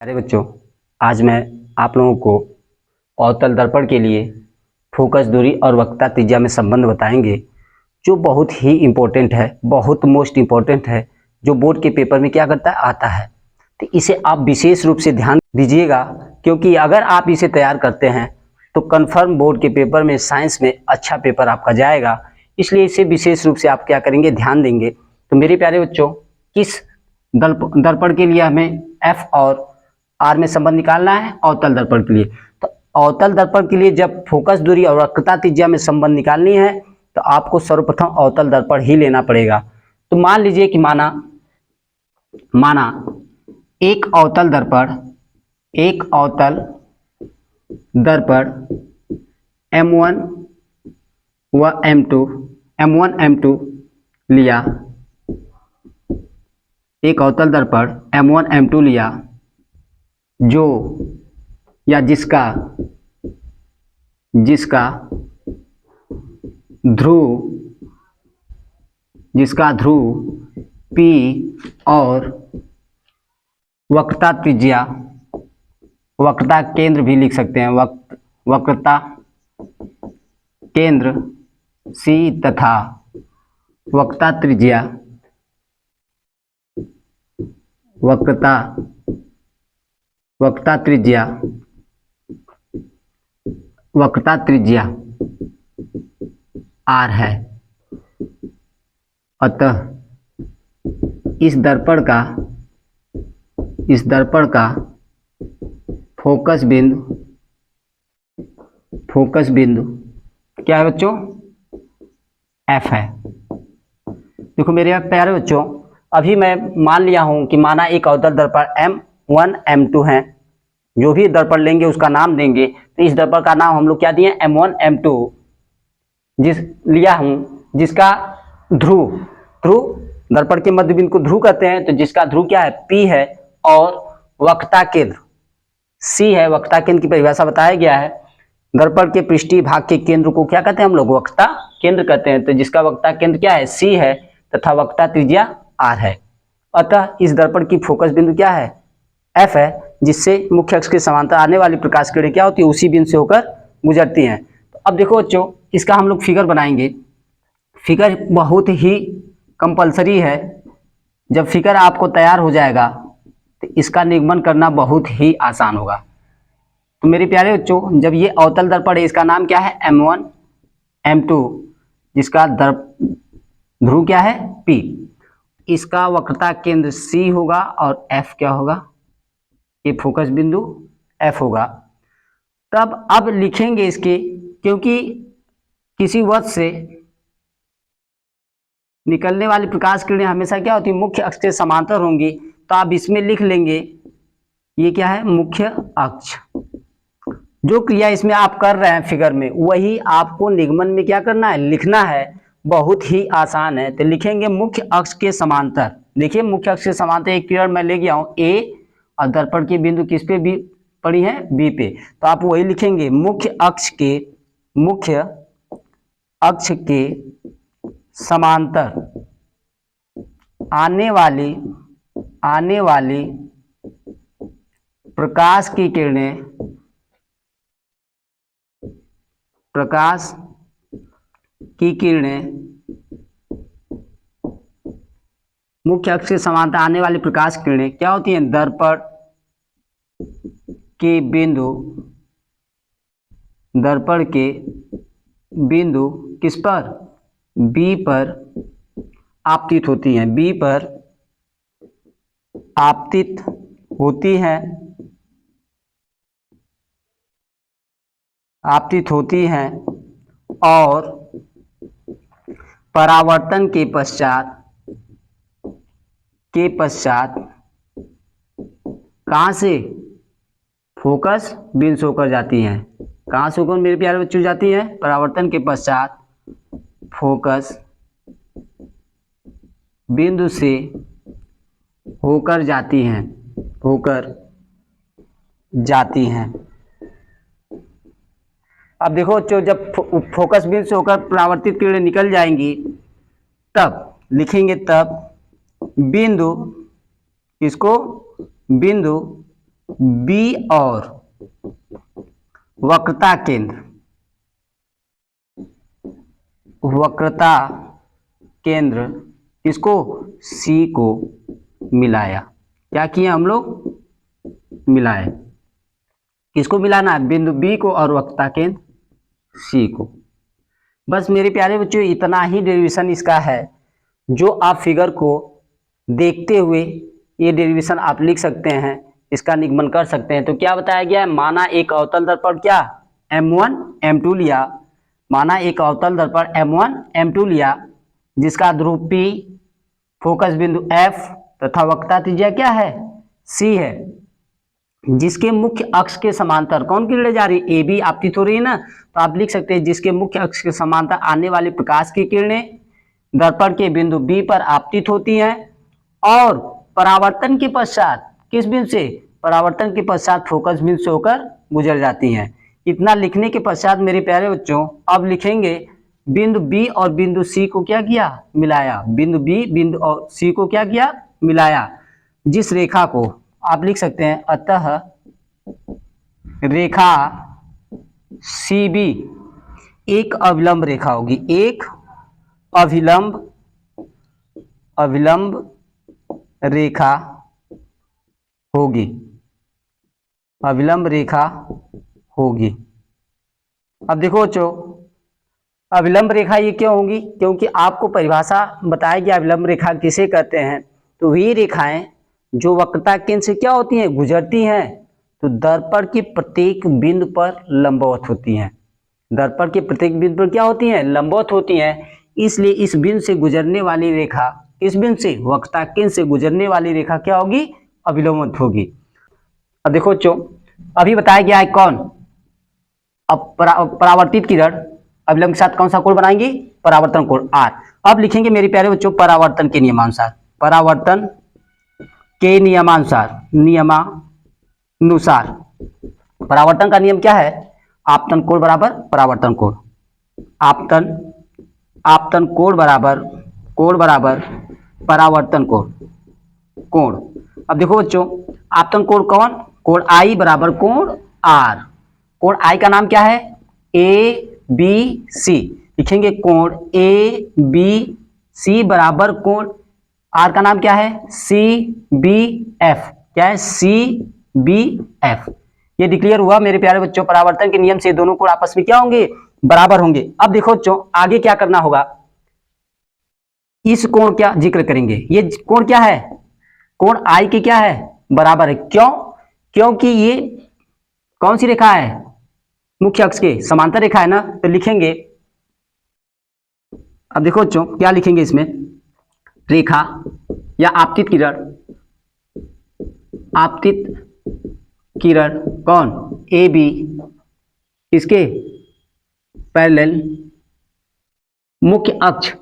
अरे बच्चों, आज मैं आप लोगों को अवतल दर्पण के लिए फोकस दूरी और वक्रता त्रिज्या में संबंध बताएंगे, जो बहुत ही इम्पोर्टेंट है, बहुत मोस्ट इम्पोर्टेंट है, जो बोर्ड के पेपर में क्या करता है आता है। तो इसे आप विशेष रूप से ध्यान दीजिएगा, क्योंकि अगर आप इसे तैयार करते हैं तो कन्फर्म बोर्ड के पेपर में साइंस में अच्छा पेपर आपका जाएगा। इसलिए इसे विशेष रूप से आप क्या करेंगे, ध्यान देंगे। तो मेरे प्यारे बच्चों, किस दर्पण के लिए हमें एफ और आर में संबंध निकालना है? अवतल दर्पण के लिए। तो अवतल दर्पण के लिए जब फोकस दूरी और वक्रता त्रिज्या में संबंध निकालनी है तो आपको सर्वप्रथम अवतल दर्पण ही लेना पड़ेगा। तो मान लीजिए कि माना एक अवतल दर्पण M1 व M2 लिया। एक अवतल दर्पण M1 M2 लिया, जो या जिसका ध्रुव P और वक्रता त्रिज्या, वक्रता केंद्र भी लिख सकते हैं, वक्रता केंद्र C तथा वक्रता त्रिज्या R है। अतः इस दर्पण का फोकस बिंदु क्या है बच्चों? F है। देखो मेरे प्यारे बच्चों, अभी मैं मान लिया हूं कि माना एक अवतल दर्पण M1 M2 है। जो भी दर्पण लेंगे उसका नाम देंगे। तो इस दर्पण का नाम हम लोग क्या दिए? M1 M2 लिया हूं, जिसका ध्रुव दर्पण के मध्य बिंदु को ध्रुव कहते हैं। तो जिसका ध्रुव क्या है? P है और वक्रता केंद्र C है। वक्रता केंद्र की परिभाषा बताया गया है। दर्पण के पृष्ठीय भाग के केंद्र को क्या कहते हैं हम लोग? वक्रता केंद्र कहते हैं। तो जिसका वक्रता केंद्र क्या है? C है तथा वक्रता त्रिज्या R है। अतः इस दर्पण की फोकस बिंदु क्या है? F है, जिससे मुख्य अक्ष के समांतर आने वाली प्रकाश किरण क्या होती है? उसी बिंदु से होकर गुजरती हैं। तो अब देखो बच्चों, इसका हम लोग फिगर बनाएंगे। फिगर बहुत ही कंपलसरी है। जब फिगर आपको तैयार हो जाएगा तो इसका निगमन करना बहुत ही आसान होगा। तो मेरे प्यारे बच्चों, जब ये अवतल दर्पण है, इसका नाम क्या है? M1 M2, जिसका ध्रुव क्या है? P। इसका वक्रता केंद्र C होगा और F क्या होगा? ये फोकस बिंदु F होगा। तब अब लिखेंगे इसके, क्योंकि किसी वस्तु से निकलने वाली प्रकाश किरणें हमेशा क्या होती है? मुख्य अक्ष के समांतर होंगी। तो आप इसमें लिख लेंगे, ये क्या है? मुख्य अक्ष। जो क्रिया इसमें आप कर रहे हैं फिगर में, वही आपको निगमन में क्या करना है? लिखना है। बहुत ही आसान है। तो लिखेंगे मुख्य अक्ष के समांतर। देखिए, मुख्य अक्ष के समांतर एक किरण मैं ले गया हूं A, और दर्पण की बिंदु किस पे भी पड़ी है? B पे। तो आप वही लिखेंगे, मुख्य अक्ष के समांतर आने वाली प्रकाश की किरणें मुख्य अक्ष के समांतर आने वाली प्रकाश किरणें क्या होती हैं? दर्पण के बिंदु किस पर? B पर आपतित होती हैं। B पर आपतित होती हैं और परावर्तन के पश्चात कहां से? फोकस बिंदु से होकर जाती हैं। कहां से होकर मेरे प्यारे बच्चों जाती हैं? परावर्तन के पश्चात फोकस बिंदु से होकर जाती हैं। अब देखो बच्चों, जब फोकस बिंदु से होकर परावर्तित किरणें निकल जाएंगी, तब लिखेंगे, तब बिंदु, इसको बिंदु बी और वक्रता केंद्र किसको, सी को मिलाया। क्या किया हम लोग, मिलाए। किसको मिलाना है, बिंदु बी को और वक्रता केंद्र सी को। बस मेरे प्यारे बच्चों इतना ही डेरिवेशन इसका है, जो आप फिगर को देखते हुए ये डेरिवेशन आप लिख सकते हैं, इसका निगमन कर सकते हैं। तो क्या बताया गया है, माना एक अवतल दर्पण क्या M1 M2 लिया, माना एक अवतल दर्पण M1 M2 लिया, जिसका ध्रुव P, फोकस बिंदु F तथा वक्रता त्रिज्या क्या है, C है, जिसके मुख्य अक्ष के समांतर कौन किरणें जा रही है, ए बी आपतित हो रही है ना। तो आप लिख सकते हैं जिसके मुख्य अक्ष के समांतर आने वाली प्रकाश की किरणें दर्पण के बिंदु बी पर आपतित होती हैं और परावर्तन के पश्चात किस बिंदु से, परावर्तन के पश्चात फोकस बिंदु से होकर गुजर जाती हैं। इतना लिखने के पश्चात मेरे प्यारे बच्चों अब लिखेंगे बिंदु बी और बिंदु सी को क्या किया, मिलाया। बिंदु बी बिंदु और सी को क्या किया, मिलाया। जिस रेखा को आप लिख सकते हैं, अतः रेखा सी बी एक अविलंब रेखा होगी, एक अविलंब रेखा होगी, अविलंब रेखा होगी। अब देखो बच्चों अविलंब रेखा ये क्यों होगी, क्योंकि आपको परिभाषा बताया गया अविलंब रेखा किसे कहते हैं। तो ये रेखाएं जो वक्रता केंद्र से क्या होती हैं, गुजरती हैं, तो दर्पण के प्रत्येक बिंदु पर लंबवत होती हैं। दर्पण के प्रत्येक बिंदु पर क्या होती हैं, लंबवत होती हैं। इसलिए इस बिंदु से गुजरने वाली रेखा, इस बिंदु से वक्रता केंद्र से गुजरने वाली रेखा क्या होगी, अविलंबित होगी। अब देखो बच्चों अभी बताया गया है कौन, अब परावर्तित किरण अविलंब के साथ कौन सा कोण बनाएंगे, परावर्तन कोण R। अब लिखेंगे मेरे प्यारे बच्चों परावर्तन के नियमानुसार, परावर्तन के नियमानुसार परावर्तन का नियम क्या है, आपतन कोण बराबर परावर्तन कोण, आपतन कोण बराबर परावर्तन कोण। अब देखो बच्चों आपतन कोण कौन, कोण I बराबर कोण R। कोण I का नाम क्या है, ABC। लिखेंगे कोण ABC बराबर कोण R का नाम क्या है, CBF। क्या है, CBF। ये डिक्लेयर हुआ मेरे प्यारे बच्चों, परावर्तन के नियम से दोनों कोण आपस में क्या होंगे, बराबर होंगे। अब देखो बच्चों आगे क्या करना होगा, इस कोण क्या जिक्र करेंगे, ये कोण क्या है, कोण I के क्या है, बराबर है। क्यों, क्योंकि ये कौन सी रेखा है, मुख्य अक्ष के समांतर रेखा है ना। तो लिखेंगे, अब देखो बच्चों क्या लिखेंगे इसमें, रेखा या आपतित किरण कौन, AB इसके पैरेलल मुख्य अक्ष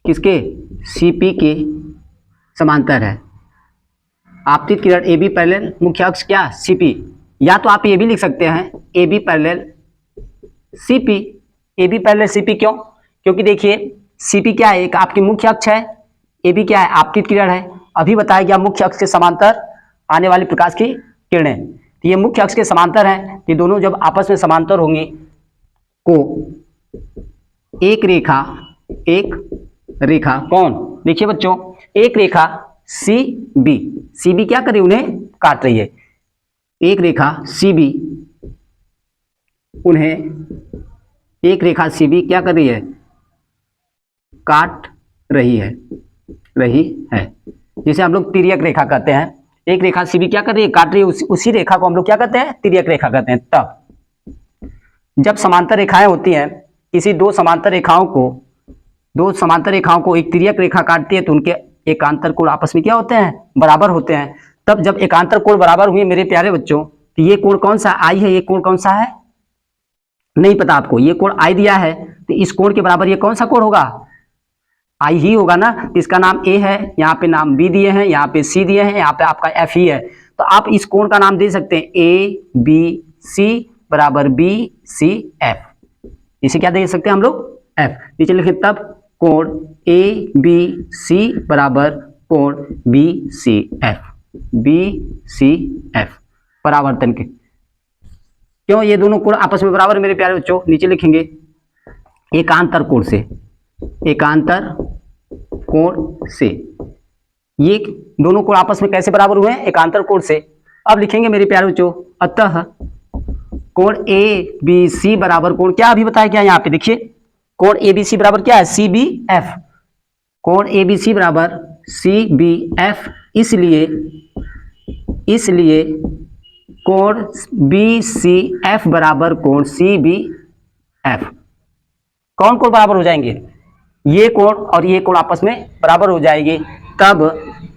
किसके, CP के समांतर है। आपतित किरण AB पैरेलल मुख्य अक्ष क्या, CP। या तो आप ये भी लिख सकते हैं AB parallel CP। AB parallel CP क्यों, क्योंकि देखिए CP क्या है, एक आपकी मुख्य अक्ष है, AB क्या है, आपतित किरण है। अभी बताया गया मुख्य अक्ष के समांतर आने वाली प्रकाश की किरणें, तो ये मुख्य अक्ष के समांतर हैं। ये दोनों जब आपस में समांतर होंगे को एक रेखा कौन, देखिए बच्चों एक रेखा CB क्या कर रही है, उन्हें काट रही है। एक रेखा CB क्या कर रही है, काट रही है। जिसे हम लोग तिर्यक रेखा कहते हैं। एक रेखा CB क्या कर रही है, काट रही है, उसी रेखा को हम लोग क्या कहते हैं, तिर्यक रेखा कहते हैं। तब जब समांतर रेखाएं होती हैं, किसी दो समांतर रेखाओं को एक तिर्यक रेखा काटती है, तो उनके एकांतर कोण आपस में क्या होते हैं, बराबर होते हैं। तब जब एकांतर कोण बराबर हुए मेरे प्यारे बच्चों, तो ये कोण कौन सा I है, ये कोण कौन सा है, नहीं पता आपको, ये कोण I दिया है, तो इस कोण के बराबर ये कौन सा कोण होगा, I ही होगा ना। इसका नाम A है, यहाँ पे नाम B दिए हैं, यहाँ पे C दिए हैं, यहाँ पे आपका F ही है। तो आप इस कोण का नाम दे सकते हैं ABC बराबर BCF। इसे क्या दे सकते हैं हम लोग, F। नीचे लिखें तब कोण ABC बराबर कोण BCF परावर्तन के। क्यों ये दोनों कोण आपस में बराबर मेरे प्यारे बच्चों? नीचे लिखेंगे एकांतर कोण से, एकांतर कोण से। ये दोनों कोण आपस में कैसे बराबर हुए हैं? एकांतर कोण से। अब लिखेंगे मेरे प्यारे बच्चों, अतः कोण ABC बराबर कोण क्या अभी बताया क्या? यहाँ पे देखिए कोण ABC बराबर क्या है? CBF। कोण ABC बराबर CBF, इसलिए कोण BCF बराबर कोण CBF। कौन कोण बराबर हो जाएंगे? ये कोण और ये कोण आपस में बराबर हो जाएंगे, तब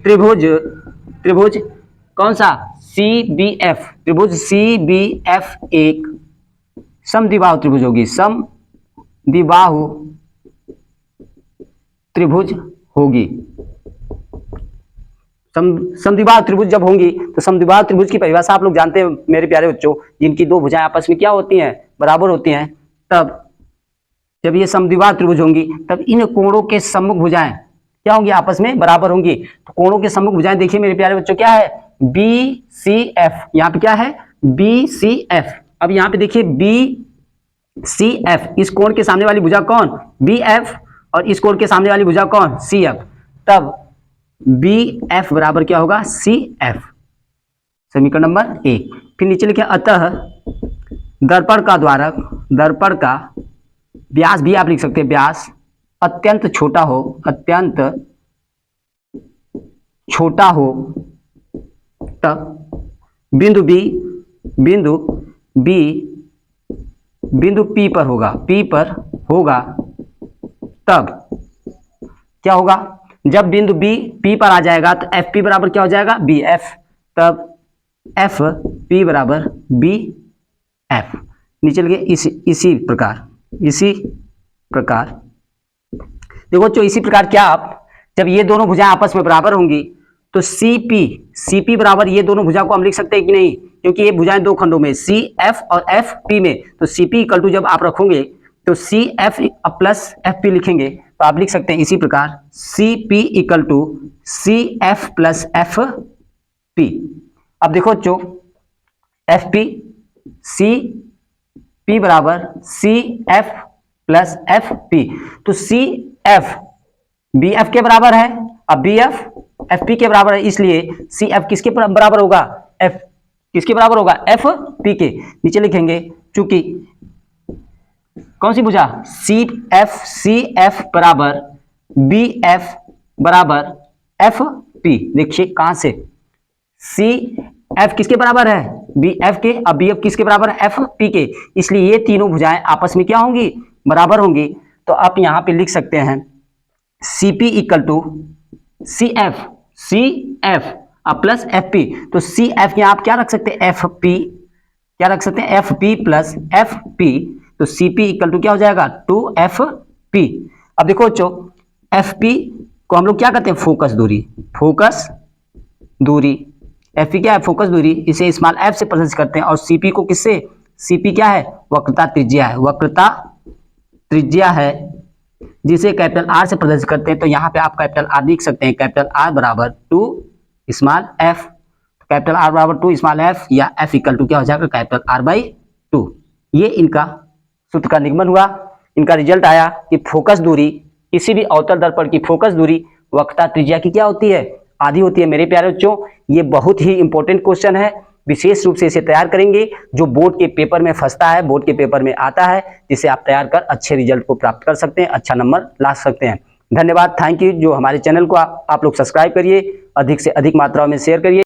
त्रिभुज कौन सा? CBF, त्रिभुज CBF एक समद्विबाहु त्रिभुज होगी, समद्विबाहु त्रिभुज होगी। समद्विबाहु त्रिभुज जब होंगी तो समद्विबाहु त्रिभुज की परिभाषा आप लोग जानते हैं मेरे प्यारे बच्चों, जिनकी दो भुजाएं आपस में क्या होती हैं? बराबर होती हैं। तब जब ये समद्विबाहु त्रिभुज होंगी तब इन कोणों के सम्मुख भुजाएं क्या होंगी? आपस में बराबर होंगी। तो कोणों के सम्मुख भुजाएं देखिए मेरे प्यारे बच्चों क्या है? BCF। यहाँ पे क्या है? BCF। अब यहाँ पे देखिए BCF, इस कोण के सामने वाली भुजा कौन? BF, और इस कोण के सामने वाली भुजा कौन? CF। तब BF बराबर क्या होगा? CF। समीकरण नंबर 1। फिर नीचे लिखे अतः दर्पण का द्वारक, दर्पण का व्यास भी आप लिख सकते हैं, व्यास अत्यंत छोटा हो, अत्यंत छोटा हो, तब बिंदु P पर होगा, तब क्या होगा? जब बिंदु P पर आ जाएगा तो FP बराबर क्या हो जाएगा? BF। तब FP बराबर BF। नीचे लिखिए इसी प्रकार देखो बच्चों, इसी प्रकार क्या आप जब ये दोनों भुजाएं आपस में बराबर होंगी तो CP बराबर ये दोनों भुजा को हम लिख सकते हैं कि नहीं? क्योंकि ये भुजाएं दो खंडों में CF और FP में, तो CP इक्वल टू जब आप रखोगे तो CF प्लस FP लिखेंगे तो आप लिख सकते हैं इसी प्रकार CP equal to CF plus FP। अब देखो बच्चों, FP CP बराबर CF प्लस FP, तो CF BF के बराबर है, अब BF FP के बराबर है, इसलिए CF किसके बराबर होगा? किसके बराबर होगा? FP के। नीचे लिखेंगे चूंकि कौन सी भुजा? CF बराबर BF बराबर FP। देखिए कहां से CF किसके बराबर है? BF के। अब BF किसके बराबर है? FP के। इसलिए ये तीनों भुजाएं आपस में क्या होंगी? बराबर होंगी। तो आप यहां पे लिख सकते हैं CP equal to CF plus FP। तो CF यहां आप क्या रख सकते हैं? FP। क्या रख सकते हैं? FP plus FP। तो CP इक्वल टू क्या हो जाएगा? 2FP। अब देखो बच्चों, FP को हम लोग क्या कहते हैं? फोकस दूरी। FP क्या है? फोकस दूरी। इसे स्मॉल f से प्रदर्शित करते हैं। और CP को किससे? CP क्या है? वक्रता त्रिज्या है, जिसे कैपिटल R से प्रदर्शित करते हैं। तो यहाँ पे आप कैपिटल R लिख सकते हैं, कैपिटल R बराबर 2 स्मॉल f। कैपिटल R बराबर 2 स्मॉल f, या f इक्वल टू क्या हो जाएगा? Capital R/2। ये इनका सूत्र का निगमन हुआ। इनका रिजल्ट आया कि फोकस दूरी, किसी भी अवतल दर्पण की फोकस दूरी वक्रता त्रिज्या की क्या होती है? आधी होती है। मेरे प्यारे बच्चों, ये बहुत ही इंपॉर्टेंट क्वेश्चन है, विशेष रूप से इसे तैयार करेंगे, जो बोर्ड के पेपर में फंसता है, बोर्ड के पेपर में आता है, जिसे आप तैयार कर अच्छे रिजल्ट को प्राप्त कर सकते हैं, अच्छा नंबर ला सकते हैं। धन्यवाद, थैंक यू। जो हमारे चैनल को आप लोग सब्सक्राइब करिए, अधिक से अधिक मात्रा में शेयर करिए।